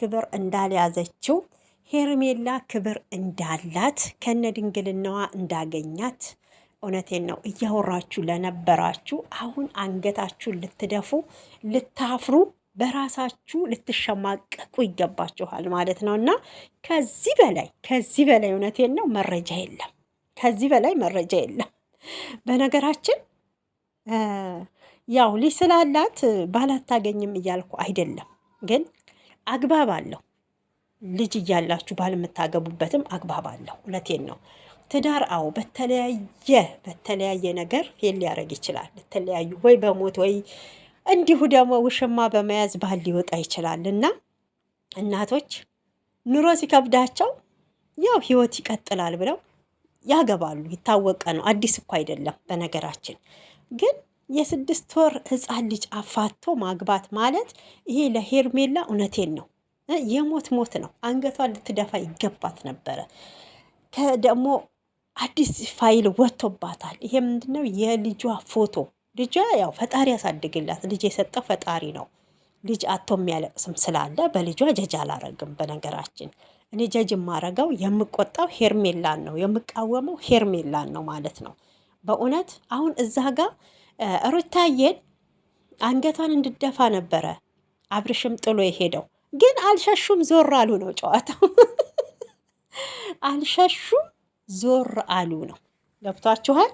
ክብር እንዳልያዘችው ሄርሜላ ክብር እንዳላት ከነ ድንግልናዋ እንዳገኛት እውነቴን ነው እያወራችሁ ለነበራችሁ አሁን አንገታችሁን ልትደፉ ልታፍሩ በራሳችሁ ልትሸማቀቁ ይገባችኋል ማለት ነው። እና ከዚህ በላይ እውነቴን ነው መረጃ የለም። ከዚህ በላይ መረጃ የለም። በነገራችን ያው ልጅ ስላላት ባል አታገኝም እያልኩ አይደለም፣ ግን አግባብ አለው። ልጅ እያላችሁ ባል የምታገቡበትም አግባብ አለው። እውነቴን ነው። ትዳር አዎ በተለያየ ነገር ፌል ሊያደርግ ይችላል። የተለያዩ ወይ በሞት ወይ እንዲሁ ደግሞ ውሽማ በመያዝ ባል ሊወጣ ይችላል። እና እናቶች ኑሮ ሲከብዳቸው ያው ህይወት ይቀጥላል ብለው ያገባሉ። የታወቀ ነው። አዲስ እኮ አይደለም። በነገራችን ግን የ6 ወር ህፃን ልጅ አፋቶ ማግባት ማለት ይሄ ለሄርሜላ እውነቴን ነው የሞት ሞት ነው። አንገቷን ልትደፋ ይገባት ነበረ። ደግሞ አዲስ ፋይል ወጥቶባታል። ይሄ ምንድነው? የልጇ ፎቶ። ልጇ ያው ፈጣሪ ያሳድግላት። ልጅ የሰጠው ፈጣሪ ነው። ልጅ አቶ የሚያለቅስም ስላለ በልጇ ጀጅ አላረግም። በነገራችን እኔ ጀጅ የማረገው የምቆጣው ሄርሜላን ነው፣ የምቃወመው ሄርሜላን ነው ማለት ነው። በእውነት አሁን እዛ ጋር ሩታዬን አንገቷን እንድደፋ ነበረ አብርሽም ጥሎ የሄደው፣ ግን አልሸሹም፣ ዞር አሉ ነው ጨዋታው። አልሸሹም፣ ዞር አሉ ነው። ገብቷችኋል?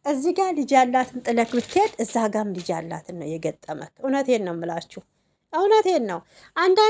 እዚህ ጋር ልጅ ያላትን ጥለክ ብትሄድ እዛ ጋም ልጅ ያላትን ነው የገጠመክ። እውነቴን ነው የምላችሁ፣ እውነቴን ነው። አንዳንድ